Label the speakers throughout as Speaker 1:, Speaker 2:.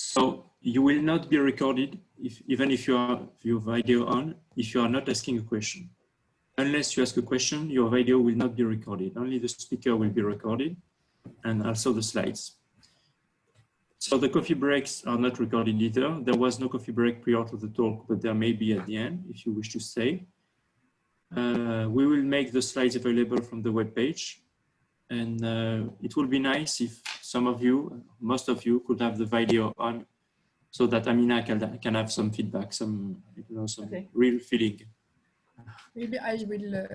Speaker 1: So you will not be recorded even if you are your video on, if you are not asking a question. Unless you ask a question, your video will not be recorded. Only the speaker will be recorded and also the slides. So the coffee breaks are not recorded either. There was no coffee break prior to the talk, but there may be at the end if you wish to stay. We will make the slides available from the web page. And it would be nice if some of you, most of you, could have the video on so that Amina can have some feedback, some, you know, some real feeling.
Speaker 2: Maybe I will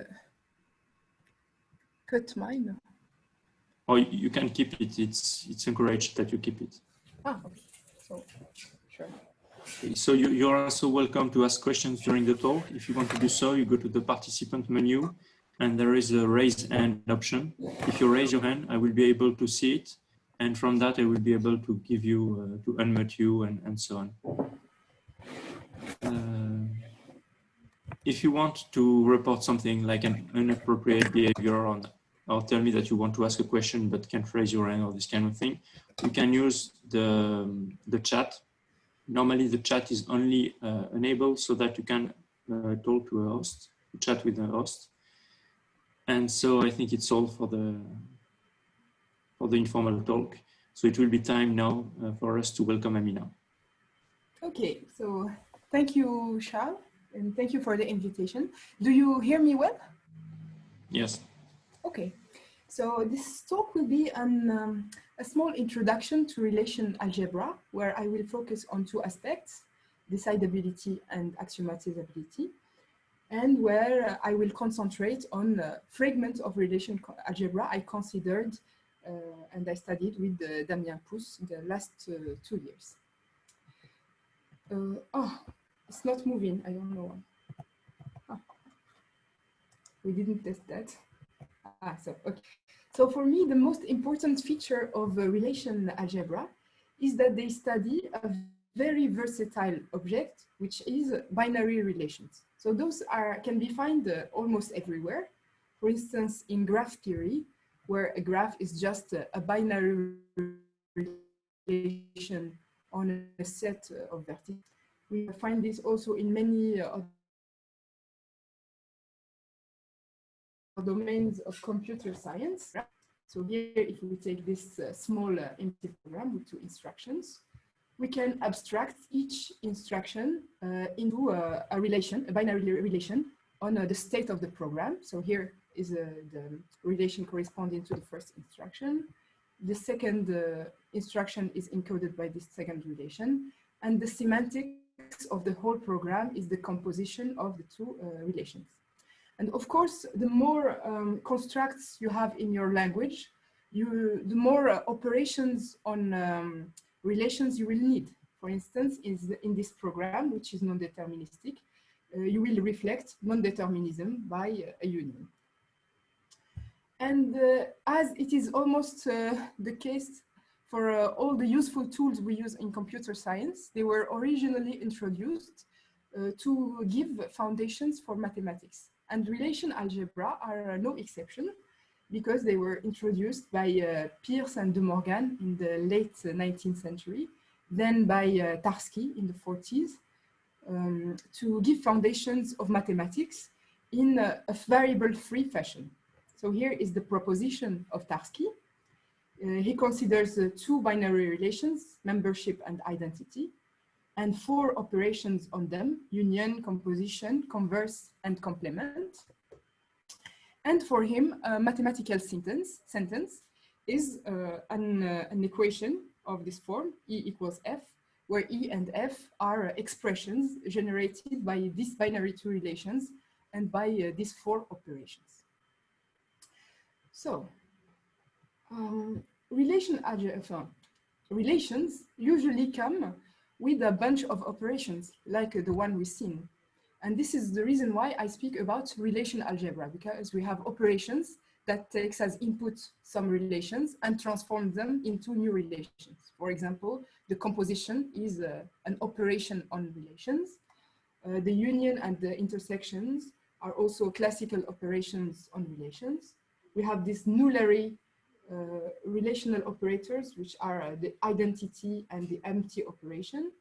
Speaker 2: cut mine.
Speaker 1: Or you can keep it. It's encouraged that you keep it.
Speaker 2: Ah, okay. So, sure.
Speaker 1: So you're also welcome to ask questions during the talk. If you want to do so, you go to the participant menu and there is a raise hand option. If you raise your hand, I will be able to see it. And from that, I will be able to give you, to unmute you and so on. If you want to report something like an inappropriate behavior or tell me that you want to ask a question but can't raise your hand or this kind of thing, you can use the chat. Normally the chat is only enabled so that you can talk to a host, chat with a host. And so I think it's all for the informal talk. So it will be time now for us to welcome Amina.
Speaker 2: Okay, so thank you, Charles, and thank you for the invitation. Do you hear me well?
Speaker 1: Yes.
Speaker 2: Okay, so this talk will be a small introduction to relation algebra, where I will focus on two aspects, decidability and axiomatizability, and where I will concentrate on fragments of relation algebra I considered and I studied with Damien Pousse in the last 2 years. Oh, it's not moving, I don't know why. Oh. We didn't test that. Okay. So for me, the most important feature of relation algebra is that they study a very versatile object, which is binary relations. So those can be found almost everywhere. For instance, in graph theory, where a graph is just a binary relation on a set of vertices. We find this also in many domains of computer science. So here, if we take this small input program with 2 instructions, we can abstract each instruction into a relation, a binary relation on the state of the program. So here is the relation corresponding to the first instruction. The second instruction is encoded by this second relation, and the semantics of the whole program is the composition of the 2 relations. And of course, the more constructs you have in your language, the more operations on relations you will need. For instance, in this program, which is non-deterministic, you will reflect non-determinism by a union. And as it is almost the case for all the useful tools we use in computer science, they were originally introduced to give foundations for mathematics. And relation algebra are no exception, because they were introduced by Peirce and De Morgan in the late 19th century, then by Tarski in the 40s, to give foundations of mathematics in a variable-free fashion. So here is the proposition of Tarski. He considers 2 binary relations, membership and identity, and 4 operations on them: union, composition, converse, and complement. And for him, a mathematical sentence is an equation of this form, E equals F, where E and F are expressions generated by these binary 2 relations and by these 4 operations. So, relations usually come with a bunch of operations, like the one we've seen. And this is the reason why I speak about relation algebra, because we have operations that takes as input some relations and transform them into new relations. For example, the composition is an operation on relations. The union and the intersections are also classical operations on relations. We have this nullary relational operators, which are the identity and the empty operation.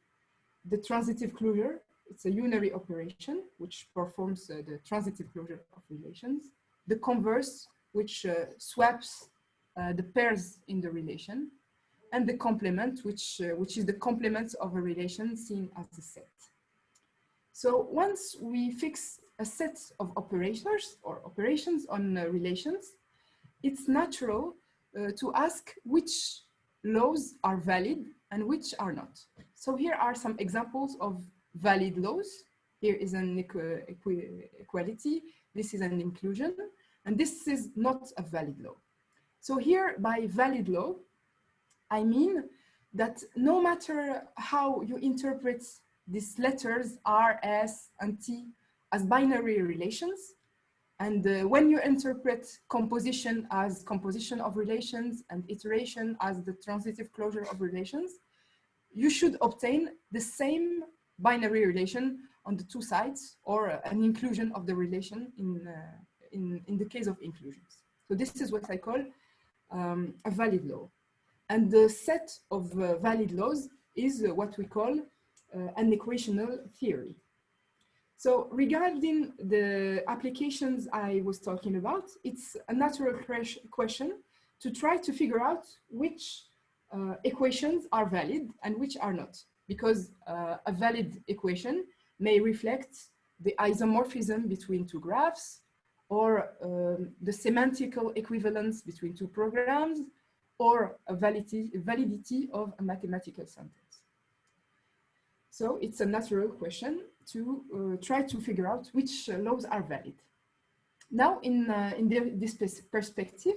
Speaker 2: The transitive closure, it's a unary operation, which performs the transitive closure of relations. The converse, which swaps the pairs in the relation. And the complement, which is the complement of a relation seen as a set. So once we fix a set of operators or operations on relations, it's natural to ask which laws are valid and which are not. So here are some examples of valid laws. Here is an equality, this is an inclusion, and this is not a valid law. So here by valid law, I mean that no matter how you interpret these letters R, S, and T as binary relations, and when you interpret composition as composition of relations and iteration as the transitive closure of relations, you should obtain the same binary relation on the two sides, or an inclusion of the relation in the case of inclusions. So this is what I call a valid law. And the set of valid laws is what we call an equational theory. So regarding the applications I was talking about, it's a natural question to try to figure out which equations are valid and which are not, because a valid equation may reflect the isomorphism between two graphs, or the semantical equivalence between two programs, or a validity of a mathematical sentence. So it's a natural question to try to figure out which laws are valid. Now, in this perspective,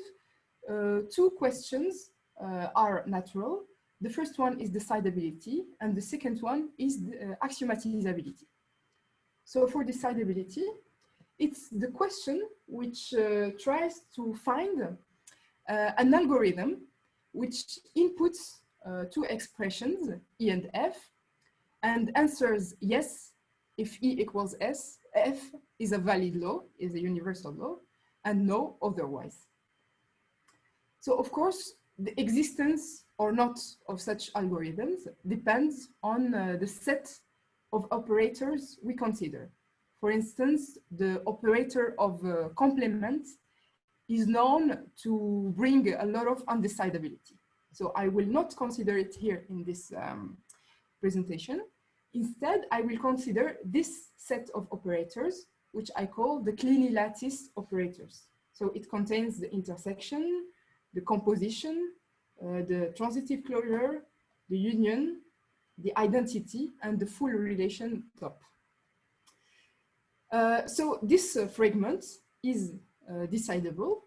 Speaker 2: two questions are natural. The first one is decidability, and the second one is axiomatizability. So for decidability, it's the question which tries to find an algorithm which inputs two expressions, E and F, and answers yes if E equals S, F is a valid law, is a universal law, and no otherwise. So of course, the existence or not of such algorithms depends on the set of operators we consider. For instance, the operator of complement is known to bring a lot of undecidability. So I will not consider it here in this presentation. Instead, I will consider this set of operators, which I call the Kleene lattice operators. So it contains the intersection, the composition, the transitive closure, the union, the identity, and the full relation top. So this fragment is decidable,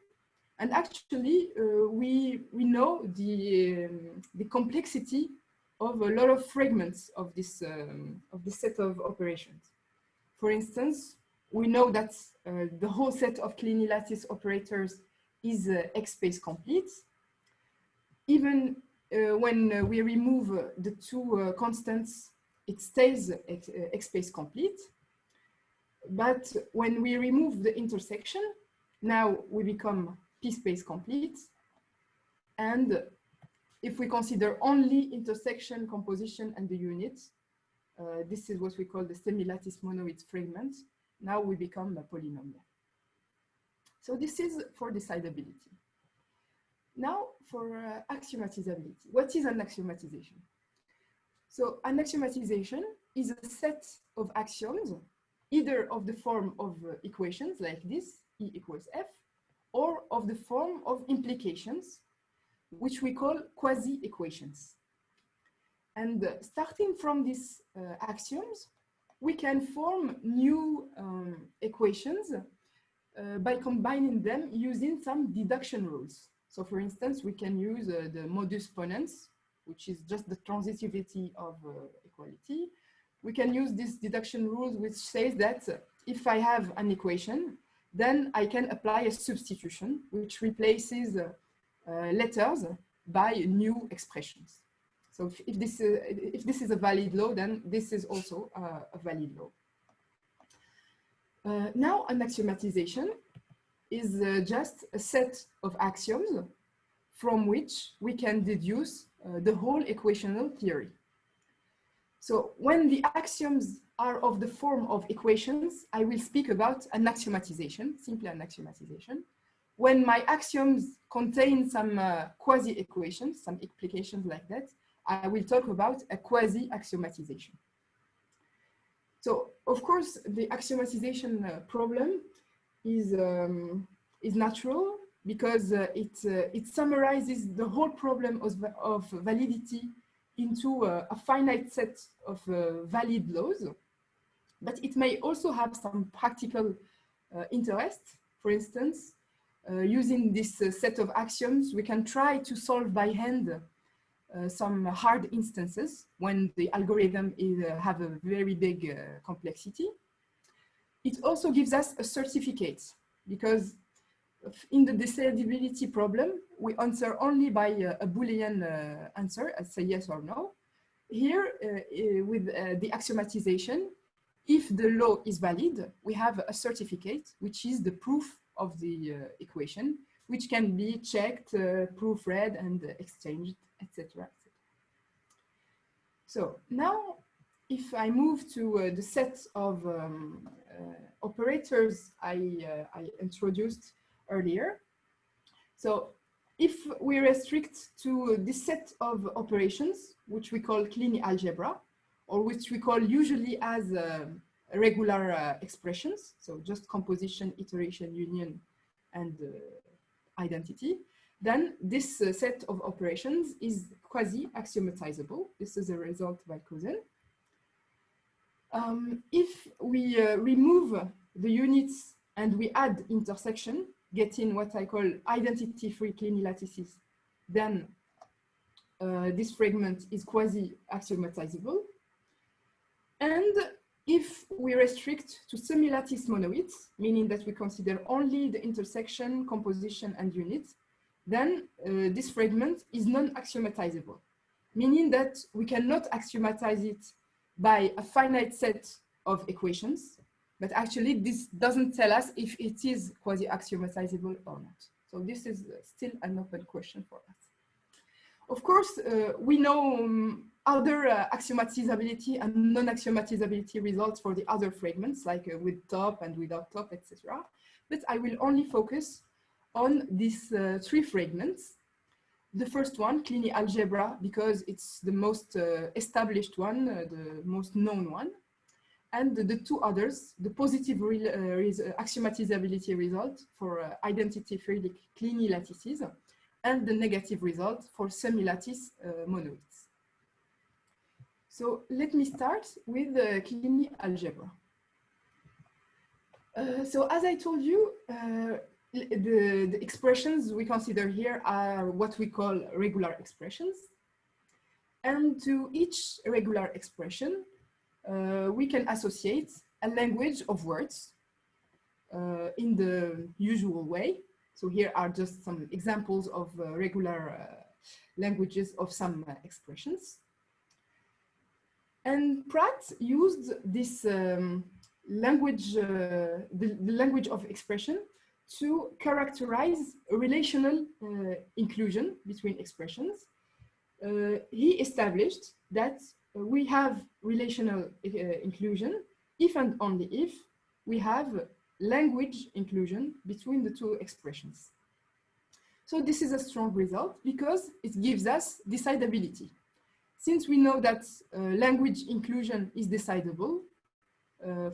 Speaker 2: and actually we know the complexity of a lot of fragments of this set of operations. For instance, we know that the whole set of Kleene lattice operators is X-space complete. Even when we remove the two constants, it stays X-space complete. But when we remove the intersection, now we become P-space complete. And if we consider only intersection, composition, and the units, this is what we call the semi-lattice monoid fragment. Now we become a polynomial. So this is for decidability. Now for axiomatizability. What is an axiomatization? So an axiomatization is a set of axioms, either of the form of equations like this, E equals F, or of the form of implications, which we call quasi-equations. And starting from these axioms, we can form new equations by combining them using some deduction rules. So for instance, we can use the modus ponens, which is just the transitivity of equality. We can use this deduction rule, which says that if I have an equation, then I can apply a substitution, which replaces letters by new expressions. So if this is a valid law, then this is also a valid law. Now an axiomatization is just a set of axioms from which we can deduce the whole equational theory. So when the axioms are of the form of equations, I will speak about an axiomatization, simply an axiomatization. When my axioms contain some quasi-equations, some implications like that, I will talk about a quasi-axiomatization. So, of course, the axiomatization problem is natural because it summarizes the whole problem of validity into a finite set of valid laws, but it may also have some practical interest. For instance, using this set of axioms, we can try to solve by hand some hard instances when the algorithm have a very big complexity. It also gives us a certificate because in the decidability problem, we answer only by a Boolean answer, say yes or no. Here, with the axiomatization, if the law is valid, we have a certificate, which is the proof of the equation, which can be checked, proofread, and exchanged, etc. So now, if I move to the set of operators I introduced earlier. So if we restrict to this set of operations, which we call Kleene algebra, or which we call usually as regular expressions, so just composition, iteration, union, and identity, then this set of operations is quasi-axiomatizable. This is a result by Cozen. If we remove the units and we add intersection, getting what I call identity-free Kleene lattices, then this fragment is quasi-axiomatizable. And if we restrict to semi-lattice monoids, meaning that we consider only the intersection, composition, and unit, then this fragment is non-axiomatizable, meaning that we cannot axiomatize it by a finite set of equations, but actually this doesn't tell us if it is quasi-axiomatizable or not. So this is still an open question for us. Of course, we know other axiomatizability and non-axiomatizability results for the other fragments, like with top and without top, etc. But I will only focus on these three fragments. The first one, Kleene algebra, because it's the most established one, the most known one. And the two others, the positive axiomatizability result for identity-free Kleene lattices, and the negative result for semi-lattice monoids. So let me start with Kleene algebra. So as I told you, the expressions we consider here are what we call regular expressions. And to each regular expression, we can associate a language of words in the usual way. So here are just some examples of regular languages of some expressions. And Pratt used this language, the language of expression, to characterize a relational inclusion between expressions. He established that we have relational inclusion if and only if we have language inclusion between the two expressions. So this is a strong result because it gives us decidability. Since we know that language inclusion is decidable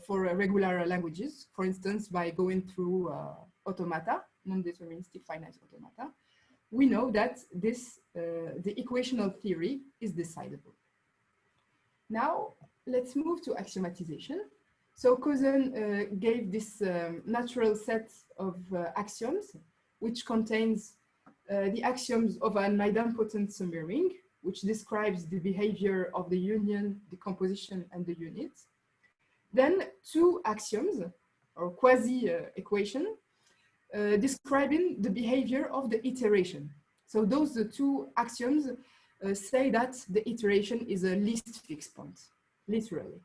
Speaker 2: for regular languages, for instance, by going through automata, non-deterministic finite automata, we know that this, the equational theory is decidable. Now, let's move to axiomatization. So Cozen gave this natural set of axioms, which contains the axioms of an idempotent summary, which describes the behavior of the union, the composition, and the unit. Then two axioms, or quasi-equation, describing the behavior of the iteration. So those two axioms say that the iteration is a least fixed point, literally.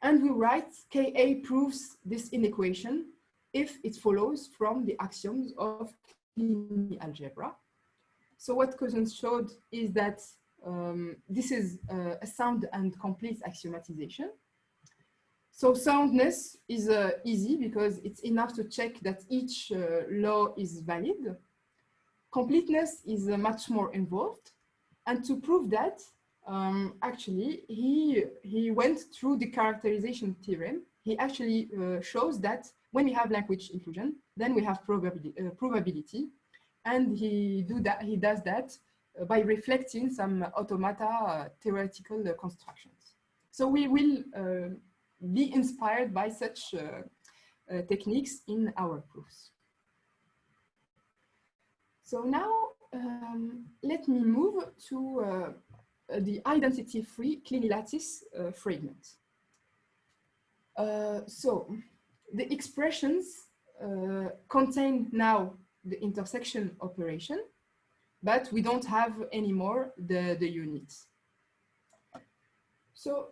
Speaker 2: And we write Ka proves this inequation if it follows from the axioms of Kleene algebra. So what Cousins showed is that this is a sound and complete axiomatization. So soundness is easy because it's enough to check that each law is valid. Completeness is much more involved. And to prove that, actually, he went through the characterization theorem. He actually shows that when we have language inclusion, then we have probability. And he does that by reflecting some automata theoretical constructions. So we will be inspired by such techniques in our proofs. So now let me move to the identity-free Kleene lattice fragment. So the expressions contain now the intersection operation, but we don't have anymore the units. So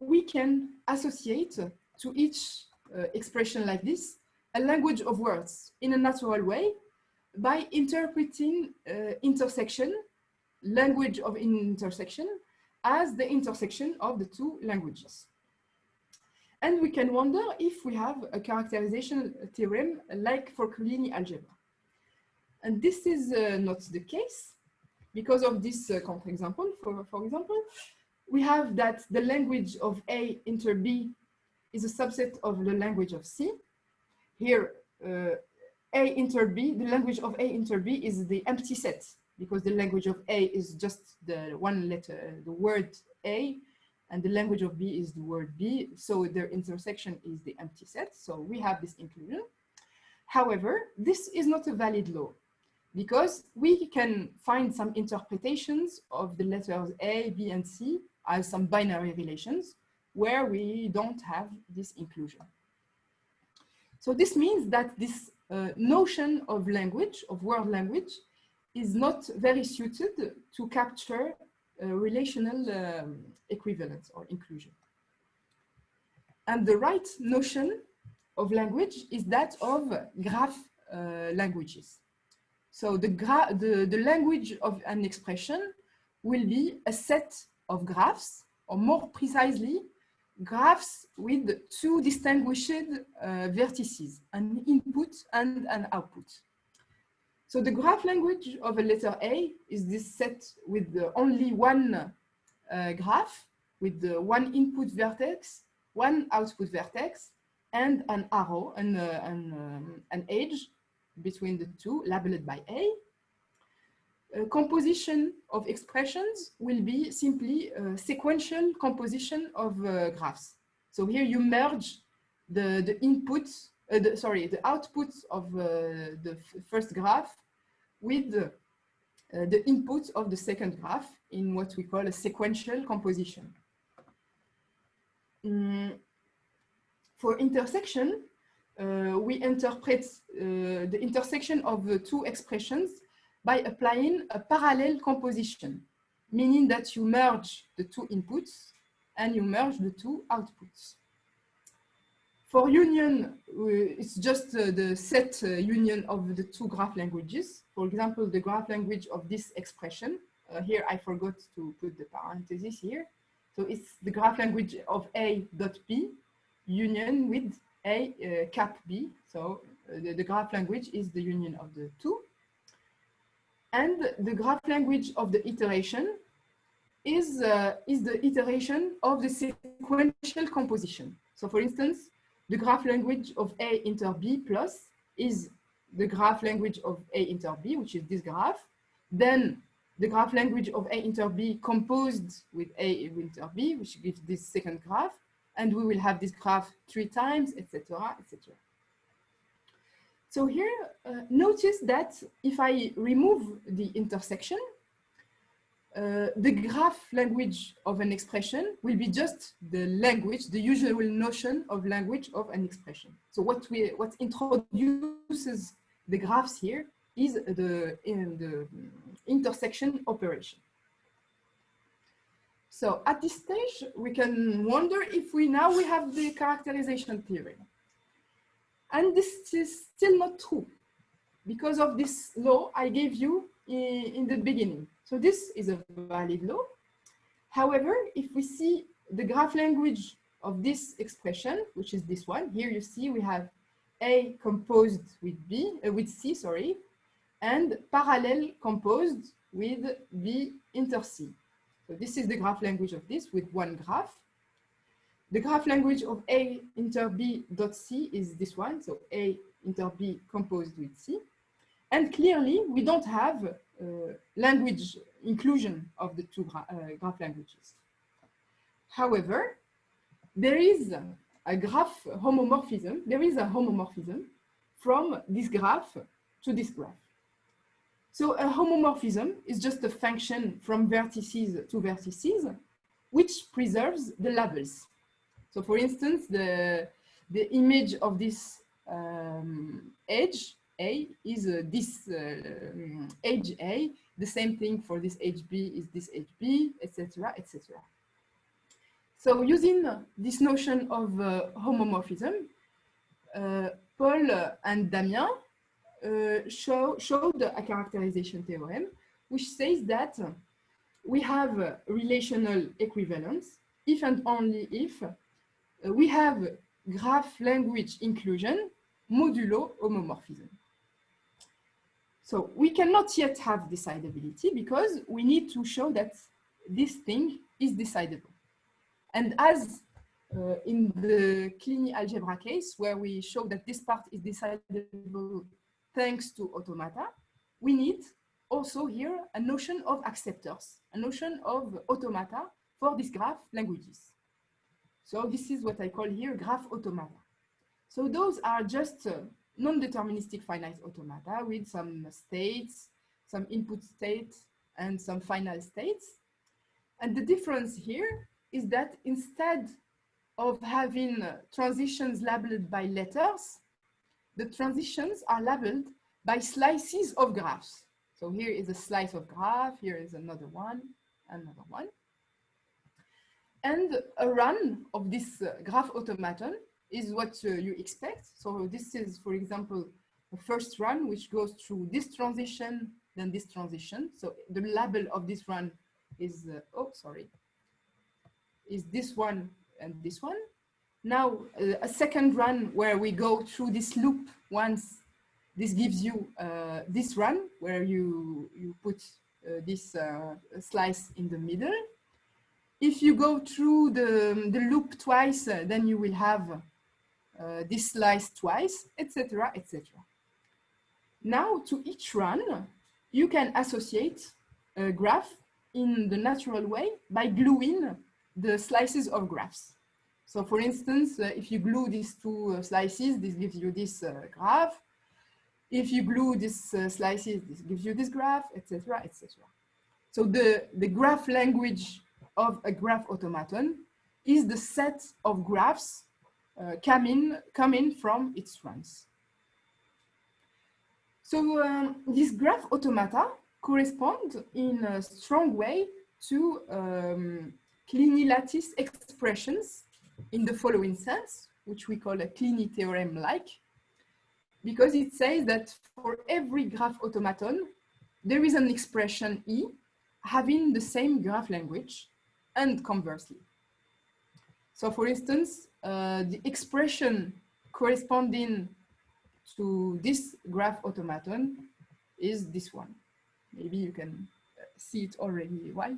Speaker 2: we can associate to each expression like this a language of words in a natural way by interpreting intersection, language of intersection, as the intersection of the two languages. And we can wonder if we have a characterization theorem like for Kleene algebra. And this is not the case because of this counterexample. For example, we have that the language of A inter B is a subset of the language of C. Here, A inter B, the language of A inter B is the empty set because the language of A is just the one letter, the word A, and the language of B is the word B. So their intersection is the empty set. So we have this inclusion. However, this is not a valid law because we can find some interpretations of the letters A, B, and C as some binary relations where we don't have this inclusion. So this means that this notion of language, of word language, is not very suited to capture relational equivalence or inclusion. And the right notion of language is that of graph languages. So the language of an expression will be a set of graphs, or more precisely, graphs with two distinguished vertices, an input and an output. So the graph language of a letter A is this set with only one graph, with the one input vertex, one output vertex, and an arrow and an edge between the two, labeled by A. Composition of expressions will be simply a sequential composition of graphs. So here you merge the inputs, the outputs of the first graph with the inputs of the second graph in what we call a sequential composition. For intersection, we interpret the intersection of the two expressions by applying a parallel composition, meaning that you merge the two inputs and you merge the two outputs. For union, it's just the set union of the two graph languages. For example, the graph language of this expression. Here, I forgot to put the parenthesis here. So it's the graph language of A dot B union with A cap B. So the graph language is the union of the two. And the graph language of the iteration is the iteration of the sequential composition. So for instance, the graph language of A inter B plus is the graph language of A inter B, which is this graph. Then the graph language of A inter B composed with A inter B, which gives this second graph. And we will have this graph 3 times, etc., etc. So here, notice that if I remove the intersection, the graph language of an expression will be just the language, the usual notion of language of an expression. So what introduces the graphs here is the intersection operation. So at this stage, we can wonder if we have the characterization theorem. And this is still not true. because of this law I gave you in the beginning. So this is a valid law. However, if we see the graph language of this expression, which is this one, here you see we have A composed with C, sorry, and parallel composed with B inter C. So this is the graph language of this with one graph. The graph language of A inter B dot C is this one, so A inter B composed with C. And clearly, we don't have language inclusion of the two graph languages. However, there is a graph homomorphism. There is a homomorphism from this graph to this graph. So a homomorphism is just a function from vertices to vertices, which preserves the labels. So for instance, the image of this edge A is this edge A. The same thing for this edge B is this edge B, etc., etc. So using this notion of homomorphism, Paul and Damien showed a characterization theorem, which says that we have relational equivalence if and only if we have graph language inclusion modulo homomorphism. So we cannot yet have decidability because we need to show that this thing is decidable. And as in the Kleene algebra case, where we show that this part is decidable thanks to automata, we need also here a notion of acceptors, a notion of automata for these graph languages. So this is what I call here graph automata. So those are just non-deterministic finite automata with some states, some input states, and some final states. And the difference here is that instead of having transitions labeled by letters, the transitions are labeled by slices of graphs. So here is a slice of graph, here is another one, another one. And a run of this graph automaton is what you expect. So this is, for example, the first run, which goes through this transition, then this transition. So the label of this run is, is this one and this one. Now, a second run where we go through this loop once. This gives you this run where you put this slice in the middle. If you go through the loop twice, then you will have this slice twice, etc., etc. Now, to each run, you can associate a graph in the natural way by gluing the slices of graphs. So for instance, if you glue these two slices, this gives you this graph. If you glue these slices, this gives you this graph, etc., etc. So the graph language of a graph automaton is the set of graphs coming from its runs. So these graph automata correspond in a strong way to Kleene lattice expressions in the following sense, which we call a Kleene theorem-like, because it says that for every graph automaton, there is an expression E having the same graph language, and conversely. So for instance, the expression corresponding to this graph automaton is this one. Maybe you can see it already. Why?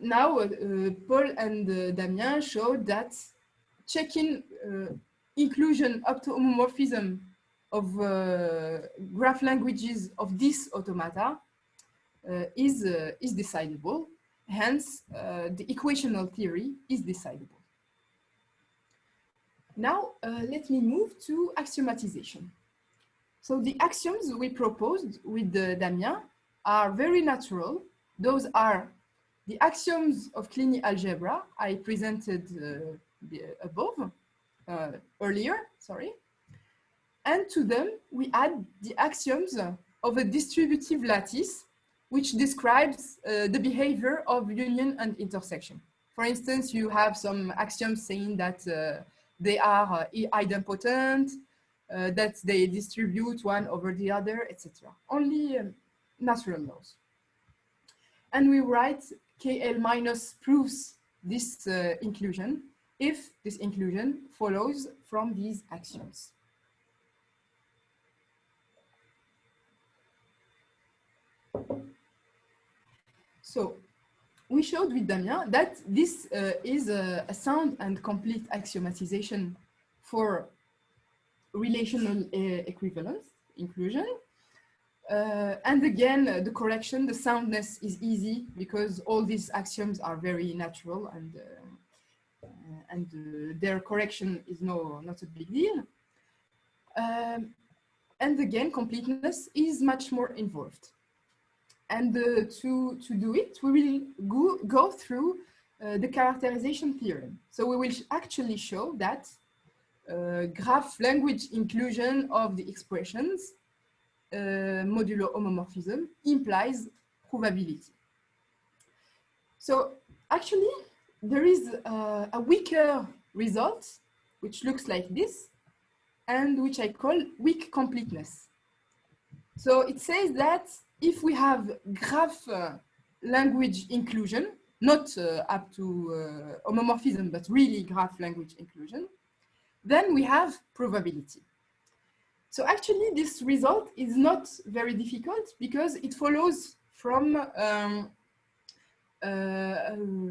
Speaker 2: Now Paul and Damien showed that checking inclusion up to homomorphism of graph languages of this automata is decidable. Hence, the equational theory is decidable. Now, let me move to axiomatization. So the axioms we proposed with Damien are very natural. Those are the axioms of Kleene algebra I presented above, earlier, sorry. And to them, we add the axioms of a distributive lattice, which describes the behavior of union and intersection. For instance, you have some axioms saying that they are idempotent, that they distribute one over the other, etc. Only natural laws. And we write KL minus proves this inclusion if this inclusion follows from these axioms. So we showed with Damien that this is a sound and complete axiomatization for relational equivalence, inclusion. And again, the correction, the soundness is easy because all these axioms are very natural and their correction is not a big deal. And again, completeness is much more involved. And to do it, we will go through the characterization theorem. So we will actually show that graph language inclusion of the expressions modulo homomorphism implies provability. So actually, there is a weaker result, which looks like this, and which I call weak completeness. So it says that if we have graph language inclusion, not up to homomorphism, but really graph language inclusion, then we have probability. So actually, this result is not very difficult because it follows from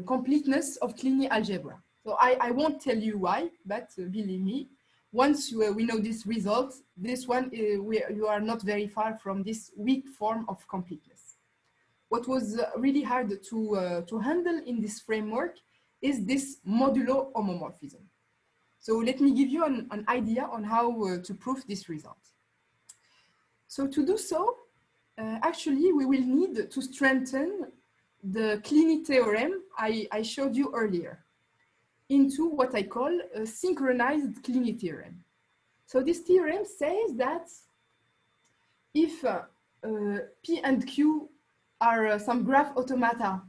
Speaker 2: completeness of Kleene algebra. So I won't tell you why, but believe me, once we know this result, this one, you are not very far from this weak form of completeness. What was really hard to handle in this framework is this modulo homomorphism. So let me give you an idea on how to prove this result. So to do so, actually, we will need to strengthen the Kleene theorem I showed you earlier into what I call a synchronized Kleene theorem. So this theorem says that if P and Q are some graph automata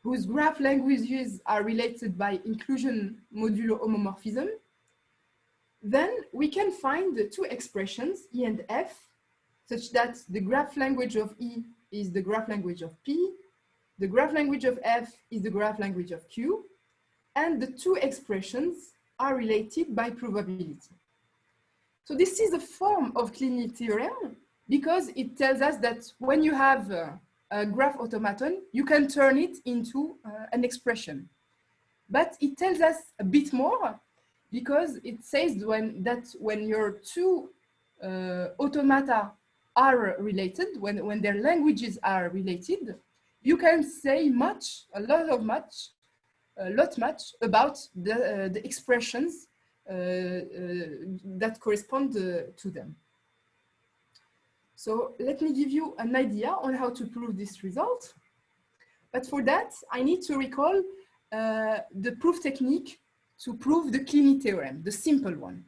Speaker 2: whose graph languages are related by inclusion modulo homomorphism, then we can find the two expressions, E and F, such that the graph language of E is the graph language of P, the graph language of F is the graph language of Q, and the two expressions are related by probability. So this is a form of Kleene theorem because it tells us that when you have a graph automaton, you can turn it into an expression. But it tells us a bit more because it says when your two automata are related, when their languages are related, you can say a lot about the expressions that correspond to them. So let me give you an idea on how to prove this result. But for that, I need to recall the proof technique to prove the Kleene theorem, the simple one.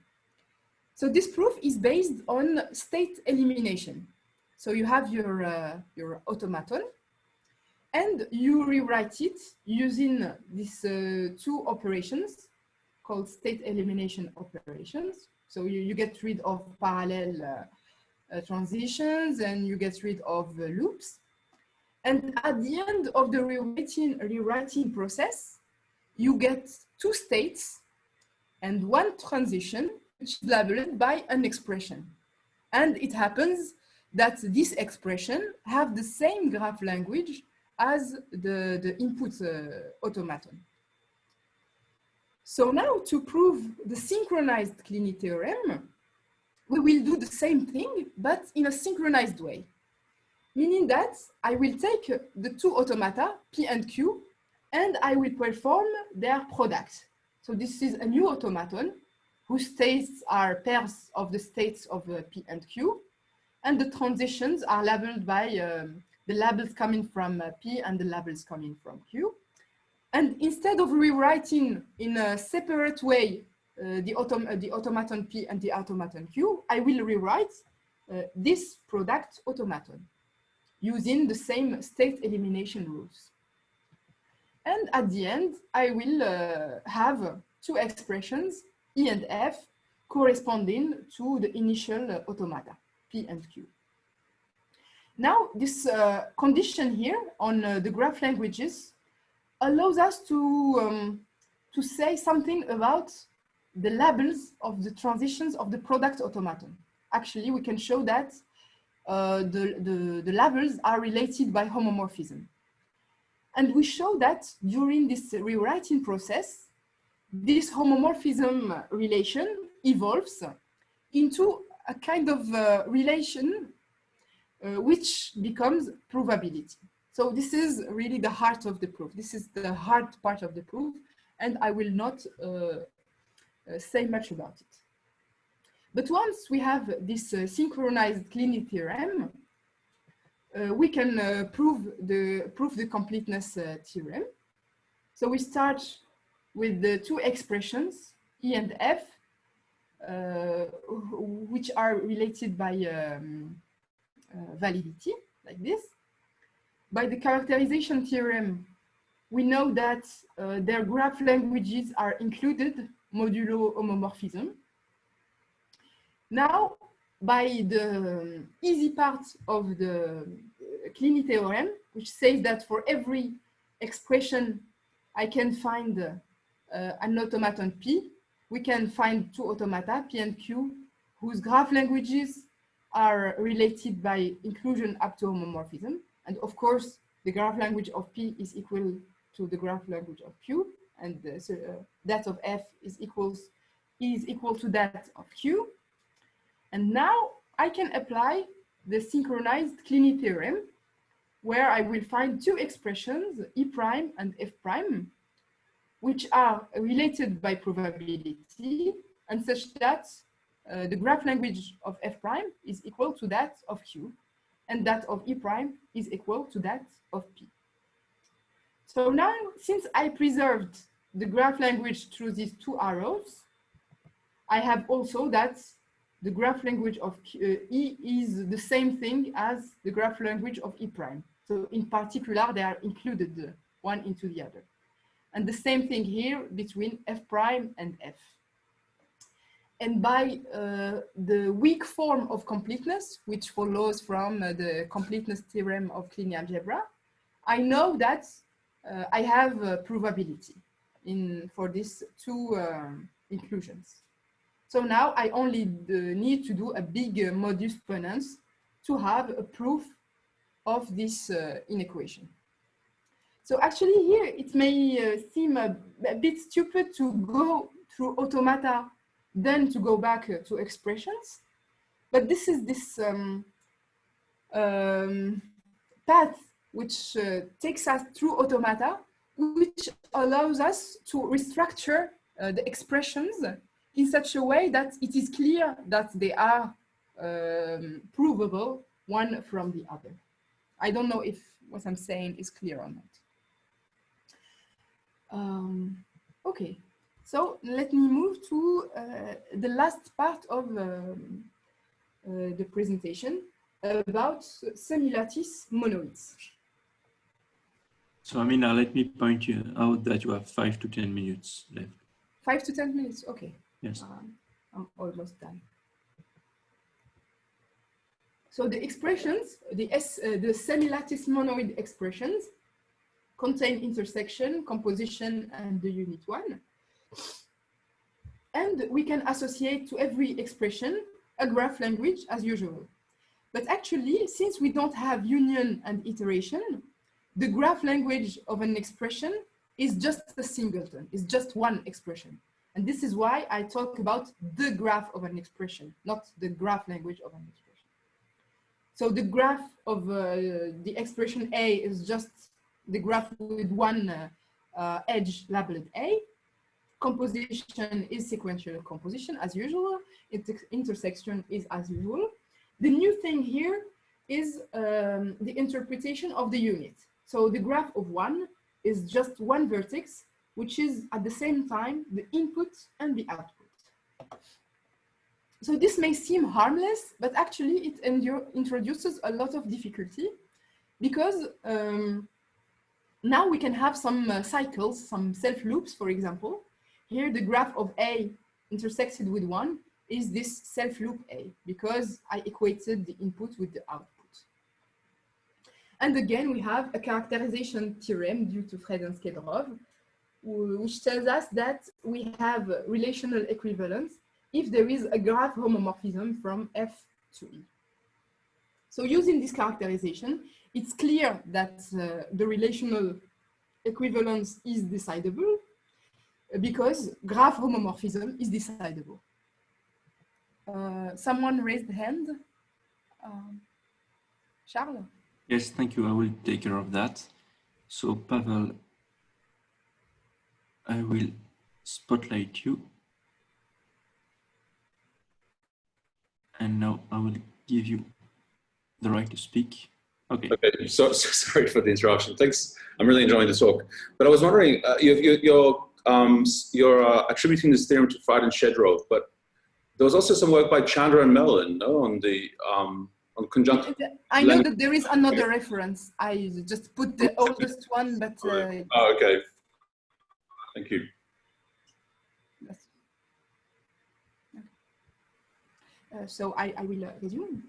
Speaker 2: So this proof is based on state elimination. So you have your automaton, and you rewrite it using these two operations called state elimination operations. So you get rid of parallel transitions and you get rid of loops. And at the end of the rewriting process, you get two states and one transition, which is labeled by an expression. And it happens that this expression have the same graph language as the input automaton. So now to prove the synchronized Kleene theorem, we will do the same thing, but in a synchronized way. Meaning that I will take the two automata, P and Q, and I will perform their product. So this is a new automaton whose states are pairs of the states of P and Q, and the transitions are labeled by the labels coming from P and the labels coming from Q. And instead of rewriting in a separate way the automaton P and the automaton Q, I will rewrite this product automaton using the same state elimination rules. And at the end, I will have two expressions, E and F, corresponding to the initial automata, P and Q. Now, this condition here on the graph languages allows us to say something about the labels of the transitions of the product automaton. Actually, we can show that the labels are related by homomorphism. And we show that during this rewriting process, this homomorphism relation evolves into a kind of relation which becomes provability. So this is really the heart of the proof. This is the hard part of the proof, and I will not say much about it. But once we have this synchronized Kleene theorem, we can prove the completeness theorem. So we start with the two expressions, E and F, which are related by validity, like this. By the characterization theorem, we know that their graph languages are included modulo homomorphism. Now, by the easy part of the Kleene theorem, which says that for every expression I can find an automaton P, we can find two automata, P and Q, whose graph languages are related by inclusion up to homomorphism. And of course, the graph language of P is equal to the graph language of Q, and that of F is equal to that of Q. And now I can apply the synchronized Kleene theorem, where I will find two expressions, E prime and F prime, which are related by probability, and such that the graph language of F prime is equal to that of Q, and that of E prime is equal to that of P. So now, since I preserved the graph language through these two arrows, I have also that the graph language of E is the same thing as the graph language of E prime. So in particular, they are included one into the other. And the same thing here between F prime and F. And by the weak form of completeness, which follows from the completeness theorem of Kleene algebra, I know that I have provability for these two inclusions. So now I only need to do a big modus ponens to have a proof of this inequation. So actually here it may seem a bit stupid to go through automata then to go back to expressions, but this is this path which takes us through automata, which allows us to restructure the expressions in such a way that it is clear that they are provable one from the other. I don't know if what I'm saying is clear or not. Okay, so let me move to the last part of the presentation about semi-lattice monoids.
Speaker 1: So Amina, let me point you out that you have 5 to 10 minutes left.
Speaker 2: 5 to 10 minutes, okay.
Speaker 1: Yes.
Speaker 2: I'm almost done. So the expressions, the semi-lattice monoid expressions contain intersection, composition, and the unit one. And we can associate to every expression a graph language as usual. But actually, since we don't have union and iteration, the graph language of an expression is just a singleton, is just one expression. And this is why I talk about the graph of an expression, not the graph language of an expression. So the graph of the expression A is just the graph with one edge labeled A. Composition is sequential composition as usual. Intersection is as usual. The new thing here is the interpretation of the unit. So the graph of one is just one vertex, which is at the same time the input and the output. So this may seem harmless, but actually it introduces a lot of difficulty because now we can have some cycles, some self loops, for example. Here the graph of A intersected with 1 is this self loop A, because I equated the input with the output. And again, we have a characterization theorem due to Fred and Skedrov, which tells us that we have relational equivalence if there is a graph homomorphism from F to E. So using this characterization, it's clear that the relational equivalence is decidable because graph homomorphism is decidable. Someone raised the hand. Charles?
Speaker 1: Yes, thank you. I will take care of that. So Pavel, I will spotlight you. And now I will give you the right to speak. Okay.
Speaker 3: Okay, so sorry for the interruption. Thanks. I'm really enjoying the talk. But I was wondering, you're attributing this theorem to Fred and Shedrov, but there was also some work by Chandra and Mellon, no, on the on conjunction.
Speaker 2: I know that there is another reference. I just put the oldest one, but.
Speaker 3: Oh, okay. Thank you.
Speaker 2: So I will resume.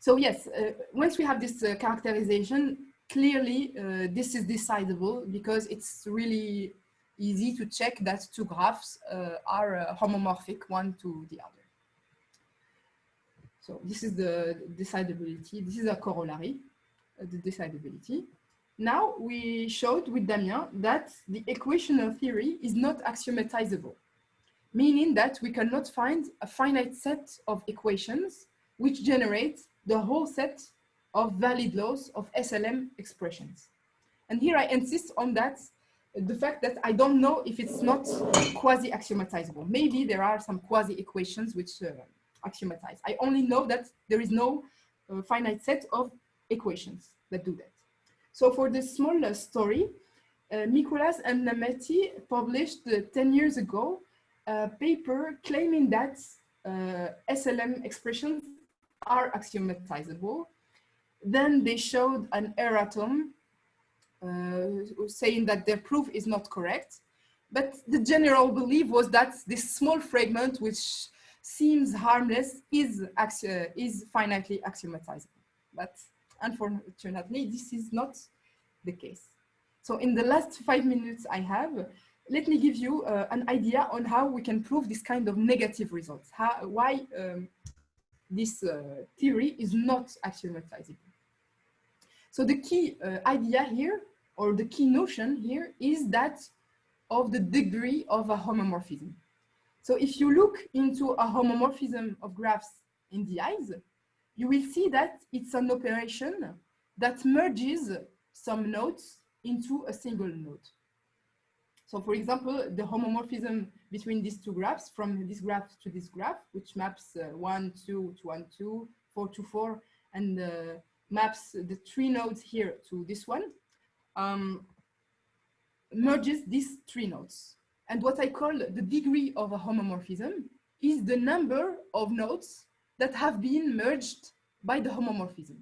Speaker 2: So yes, once we have this characterization, clearly this is decidable because it's really easy to check that two graphs are homomorphic one to the other. So this is the decidability. This is a corollary, the decidability. Now we showed with Damien that the equational theory is not axiomatizable, meaning that we cannot find a finite set of equations which generate the whole set of valid laws of SLM expressions. And here I insist on that, the fact that I don't know if it's not quasi-axiomatizable. Maybe there are some quasi-equations which axiomatize. I only know that there is no finite set of equations that do that. So for this small story, Mikolas and Nameti published 10 years ago a paper claiming that SLM expressions are axiomatizable. Then they showed an erratum saying that their proof is not correct. But the general belief was that this small fragment, which seems harmless, is finitely axiomatizable. But unfortunately, this is not the case. So in the last 5 minutes I have, let me give you an idea on how we can prove this kind of negative results, why this theory is not axiomatizable. So the key idea here, or the key notion here, is that of the degree of a homomorphism. So if you look into a homomorphism of graphs in the eyes, you will see that it's an operation that merges some nodes into a single node. So for example, the homomorphism between these two graphs, from this graph to this graph, which maps 1, 2 to 1, 2, 4 to 4, and maps the 3 nodes here to this one, merges these 3 nodes. And what I call the degree of a homomorphism is the number of nodes that have been merged by the homomorphism.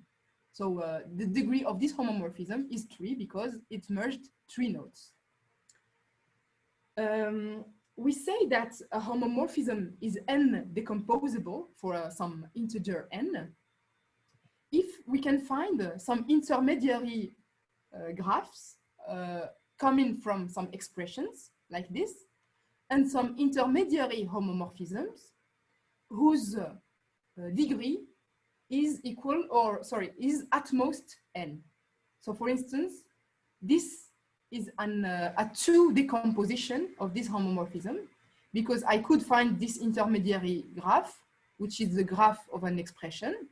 Speaker 2: So the degree of this homomorphism is 3 because it merged 3 nodes. We say that a homomorphism is n decomposable for some integer n if we can find some intermediary graphs coming from some expressions like this, and some intermediary homomorphisms whose degree is equal, or sorry, is at most n. So for instance, this is a 2 decomposition of this homomorphism, because I could find this intermediary graph, which is the graph of an expression,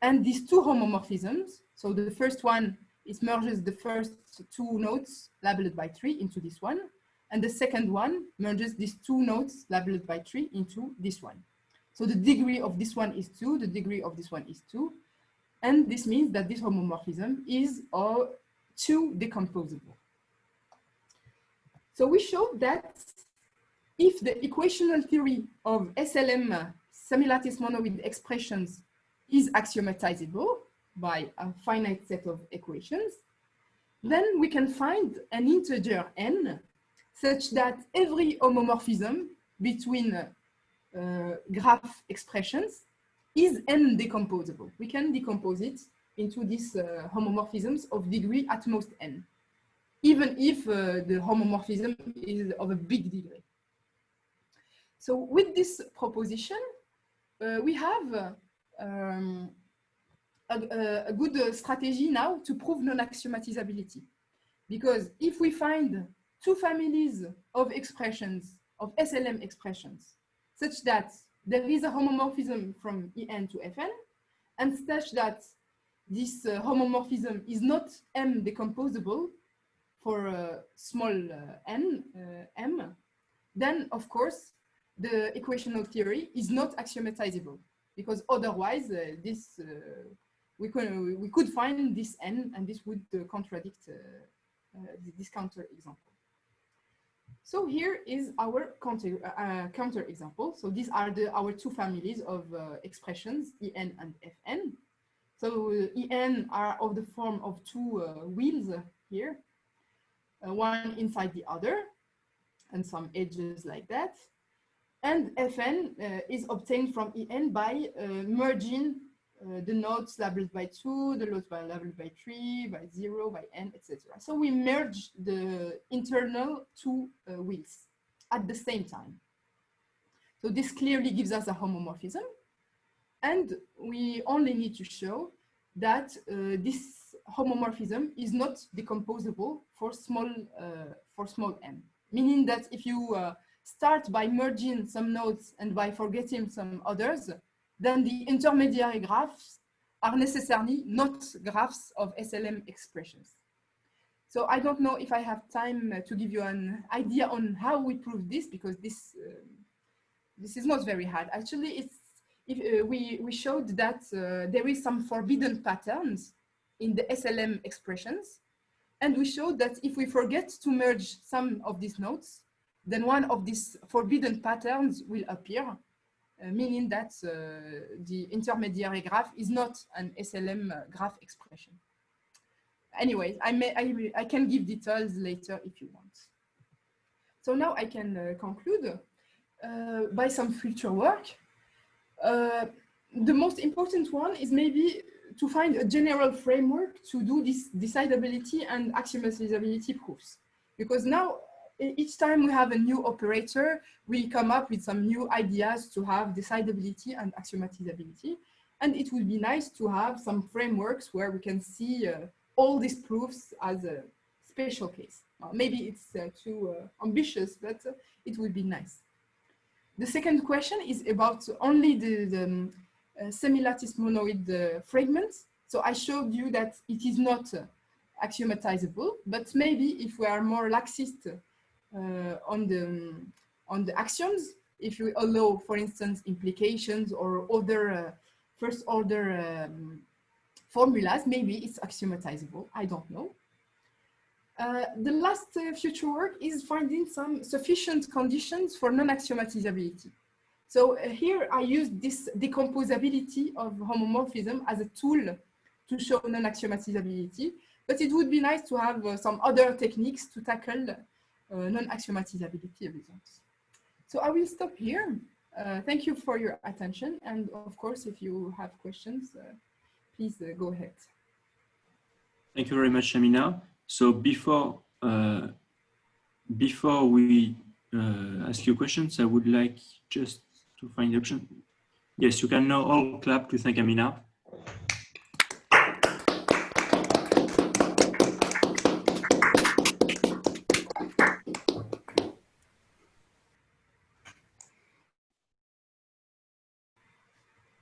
Speaker 2: and these 2 homomorphisms. So the first one, it merges the first 2 nodes labeled by 3 into this one, and the second one merges these 2 nodes labeled by 3 into this one. So the degree of this one is 2, the degree of this one is 2, and this means that this homomorphism is 2 decomposable. So we showed that if the equational theory of SLM semi-lattice monoid expressions is axiomatizable by a finite set of equations, then we can find an integer n such that every homomorphism between graph expressions is n decomposable. We can decompose it into these homomorphisms of degree at most n, even if the homomorphism is of a big degree. So with this proposition, we have a good strategy now to prove non-axiomatizability. Because if we find two families of expressions, of SLM expressions, such that there is a homomorphism from En to Fn, and such that this homomorphism is not M decomposable for small n, M, then of course, the equational theory is not axiomatizable, because otherwise we could find this N, and this would contradict this counter example. So here is our counter example. So these are our two families of expressions, En and Fn. So En are of the form of two wheels here, one inside the other, and some edges like that. And Fn is obtained from En by merging the nodes labeled by 2, the nodes labeled by 3, by 0, by n, etc. So we merge the internal two wheels at the same time. So this clearly gives us a homomorphism. And we only need to show that this homomorphism is not decomposable for small m, meaning that if you start by merging some nodes and by forgetting some others, then the intermediary graphs are necessarily not graphs of SLM expressions. So I don't know if I have time to give you an idea on how we prove this, because this is not very hard. Actually, we showed that there is some forbidden patterns in the SLM expressions. And we showed that if we forget to merge some of these nodes, then one of these forbidden patterns will appear, meaning that the intermediary graph is not an SLM graph expression. Anyways, I can give details later if you want. So now I can conclude by some future work. The most important one is maybe to find a general framework to do this decidability and axiomatizability proofs. Because now, each time we have a new operator, we come up with some new ideas to have decidability and axiomatizability. And it would be nice to have some frameworks where we can see all these proofs as a special case. Maybe it's too ambitious, but it would be nice. The second question is about only the semi-lattice monoid fragments. So I showed you that it is not axiomatizable, but maybe if we are more laxist on the axioms, if we allow, for instance, implications or other first order formulas, maybe it's axiomatizable. I don't know. The last future work is finding some sufficient conditions for non-axiomatizability. So here I use this decomposability of homomorphism as a tool to show non-axiomatizability, but it would be nice to have some other techniques to tackle non-axiomatizability results. So I will stop here. Thank you for your attention. And of course, if you have questions, please go ahead.
Speaker 1: Thank you very much, Amina. So before we ask you questions, I would like just to find the option. Yes, you can now all clap to thank Amina.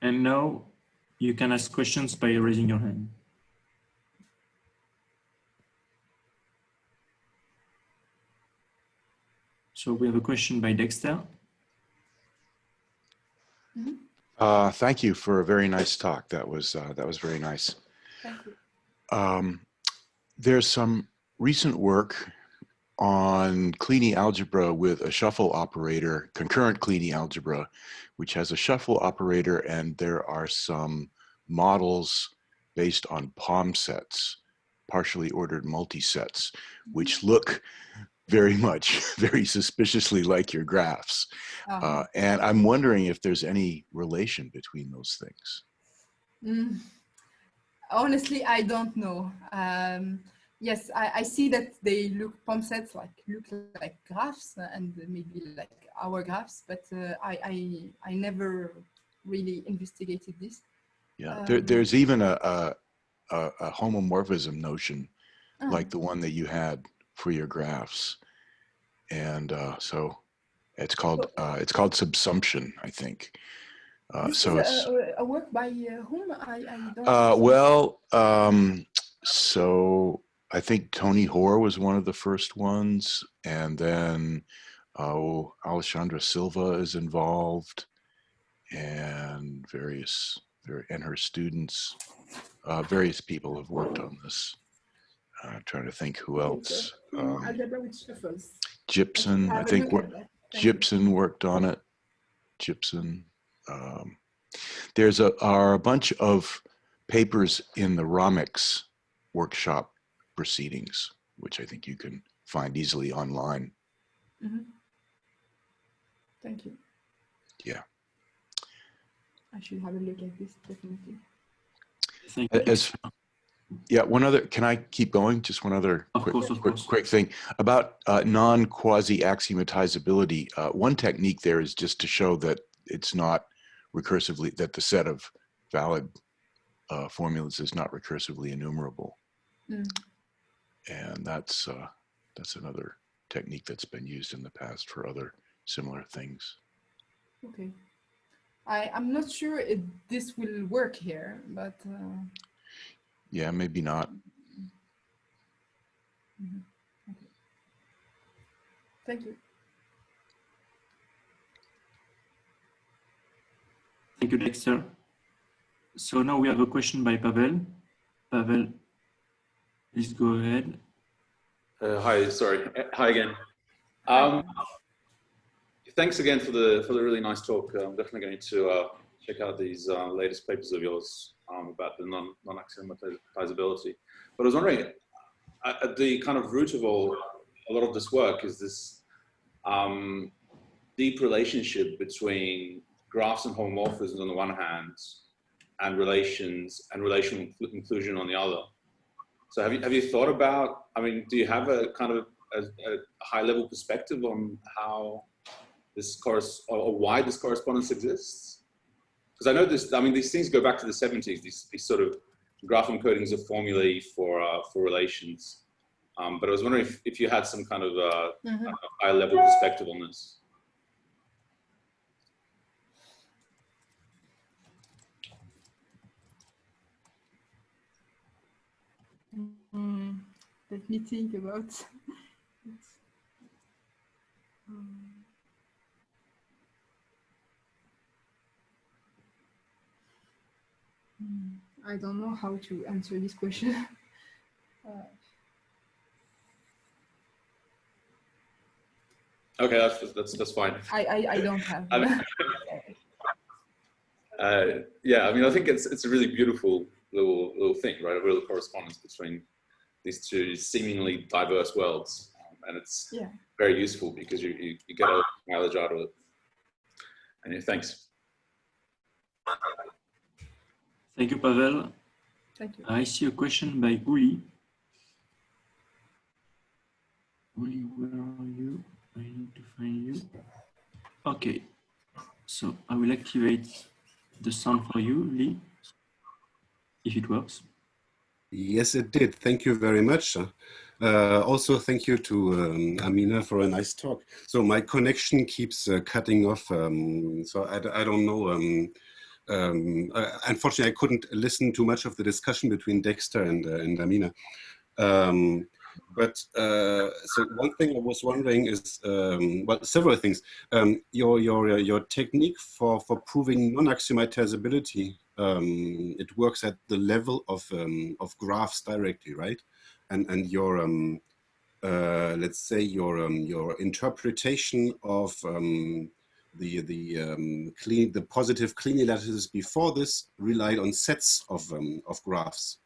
Speaker 1: And now you can ask questions by raising your hand. So we have a question by Dexter.
Speaker 4: Thank you for a very nice talk. That was very nice.
Speaker 2: Thank you.
Speaker 4: There's some recent work on Kleene algebra with a shuffle operator, concurrent Kleene algebra, which has a shuffle operator, and there are some models based on POM sets, partially ordered multisets, which look very much, very suspiciously like your graphs.
Speaker 2: Uh-huh.
Speaker 4: And I'm wondering if there's any relation between those things.
Speaker 2: Honestly, I don't know. Yes, I see that they look POM sets look like graphs and maybe like our graphs, but I never really investigated this.
Speaker 4: Yeah, there's even a homomorphism notion like the one that you had for your graphs, and so it's called subsumption, I think.
Speaker 2: This
Speaker 4: So
Speaker 2: is
Speaker 4: it's
Speaker 2: a work by whom? I don't.
Speaker 4: So I think Tony Hoare was one of the first ones, and then Alexandra Silva is involved, and and her students, various people have worked on this. Trying to think who else.
Speaker 2: Algebra with shuffles.
Speaker 4: Gypsum, I think Gypsum worked on it. Gypsum. There's a bunch of papers in the ROMIX workshop proceedings, which I think you can find easily online.
Speaker 2: Mm-hmm. Thank you.
Speaker 4: Yeah.
Speaker 2: I should have a look at this, definitely.
Speaker 1: Thank you.
Speaker 4: Yeah, one other, can I keep going? Just one other quick thing about non-quasi axiomatizability. One technique there is just to show that it's not recursively, that the set of valid formulas is not recursively enumerable. And that's another technique that's been used in the past for other similar things.
Speaker 2: Okay. I'm not sure if this will work here, but
Speaker 4: yeah, maybe not.
Speaker 2: Okay. Thank you.
Speaker 1: Thank you, Dexter. So now we have a question by Pavel. Pavel, please go ahead.
Speaker 3: Hi, sorry. Hi again. Thanks again for the really nice talk. I'm definitely going to check out these latest papers of yours about the non-axiomatizability. But I was wondering, at the kind of root of a lot of this work is this deep relationship between graphs and homomorphisms on the one hand, and relations and relational inclusion on the other. So have you thought about, I mean, do you have a kind of a high level perspective on how this or why this correspondence exists? Because I know this, I mean, these things go back to the 70s, these sort of graph encodings of formulae for relations. But I was wondering if you had some kind of a high level perspective on this.
Speaker 2: Let me think about it. I don't know how to answer this question.
Speaker 3: Okay, that's fine.
Speaker 2: I don't have.
Speaker 3: Yeah, I mean, I think it's a really beautiful little thing, right? A real correspondence between these two seemingly diverse worlds, and it's very useful because you get a mileage out of it. And thanks.
Speaker 1: Thank you, Pavel.
Speaker 2: Thank you.
Speaker 1: I see a question by Uli. Uli, where are you? I need to find you. Okay, so I will activate the sound for you, Lee, if it works.
Speaker 5: Yes, it did. Thank you very much. Also, thank you to Amina for a nice talk. So my connection keeps cutting off, so I don't know. Unfortunately, I couldn't listen to much of the discussion between Dexter and Amina. But so one thing I was wondering is, well, several things. Your technique for proving non-axiomatizability, it works at the level of graphs directly, right? And your let's say your interpretation of the positive Kleene lattices before this relied on sets of graphs.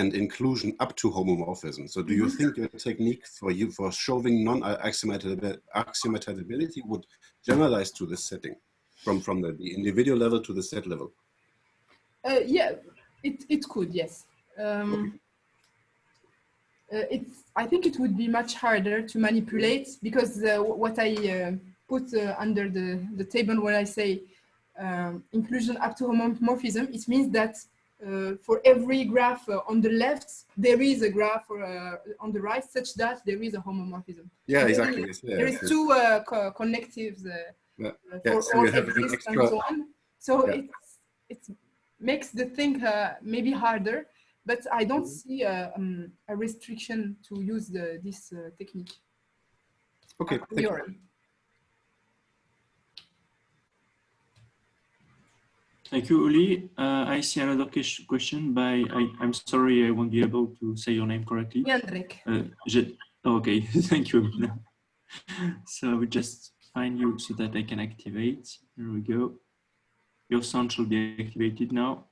Speaker 5: and inclusion up to homomorphism. So do you think your technique for showing non-axiomatizability would generalize to this setting from the individual level to the set level?
Speaker 2: Yeah, it could, yes. I think it would be much harder to manipulate because what I put under the table when I say inclusion up to homomorphism, it means that for every graph on the left, there is a graph on the right such that there is a homomorphism.
Speaker 5: Yeah, exactly. Yes, yeah,
Speaker 2: there is two connectives for
Speaker 5: so
Speaker 2: all
Speaker 5: you have an
Speaker 2: exist
Speaker 5: extra,
Speaker 2: and so on. So
Speaker 5: yeah.
Speaker 2: it makes the thing maybe harder, but I don't see a restriction to use this technique.
Speaker 5: Okay, thank you.
Speaker 1: Thank you, Uli. I see another question by, I'm sorry, I won't be able to say your name correctly.
Speaker 2: Jandrek.
Speaker 1: Okay, thank you. So I will just find you so that I can activate. Here we go. Your sound should be activated now.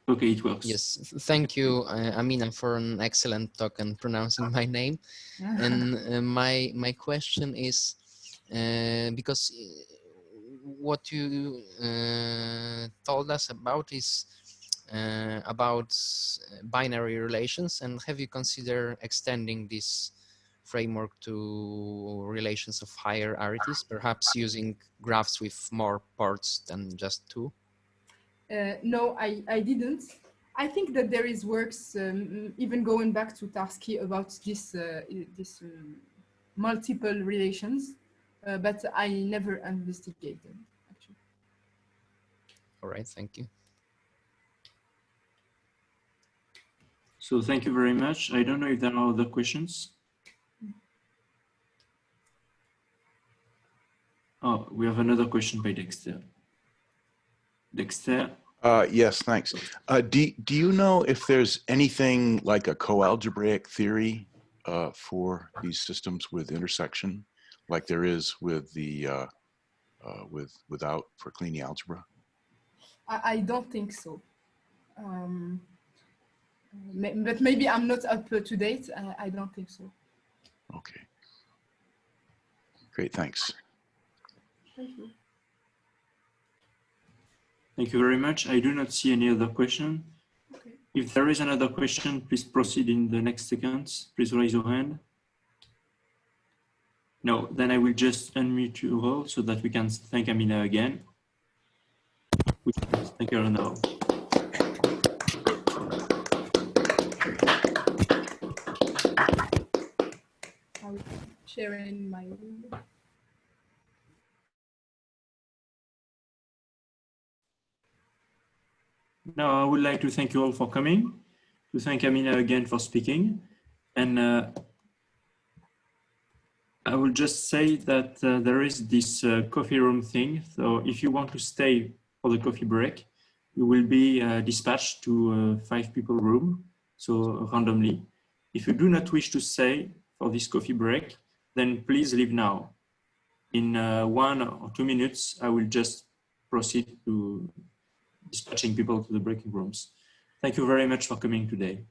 Speaker 1: Okay, it works.
Speaker 6: Yes, thank you, Amina, for an excellent talk and pronouncing my name. And my question is, because what you told us about is about binary relations, and have you considered extending this framework to relations of hierarchies, perhaps using graphs with more parts than just two?
Speaker 2: No, I didn't. I think that there is works, even going back to Tarski, about this multiple relations, but I never investigated them, actually.
Speaker 6: All right, thank you.
Speaker 1: So thank you very much. I don't know if there are other questions. Oh, we have another question by Dexter. Dexter?
Speaker 4: Yes, thanks. Do you know if there's anything like a coalgebraic theory for these systems with intersection, like there is with the without for Kleene algebra?
Speaker 2: I don't think so. But maybe I'm not up to date. I don't think so.
Speaker 4: Okay. Great, thanks.
Speaker 2: Thank you.
Speaker 1: Thank you very much. I do not see any other question.
Speaker 2: Okay.
Speaker 1: If there is another question, please proceed in the next seconds. Please raise your hand. No, then I will just unmute you all so that we can thank Amina again. Thank you now.
Speaker 2: I'll share in my window.
Speaker 1: Now, I would like to thank you all for coming, to thank Amina again for speaking. And I will just say that there is this coffee room thing. So if you want to stay for the coffee break, you will be dispatched to a 5 people room, so randomly. If you do not wish to stay for this coffee break, then please leave now. In 1 or 2 minutes, I will just proceed to dispatching people to the breaking rooms. Thank you very much for coming today.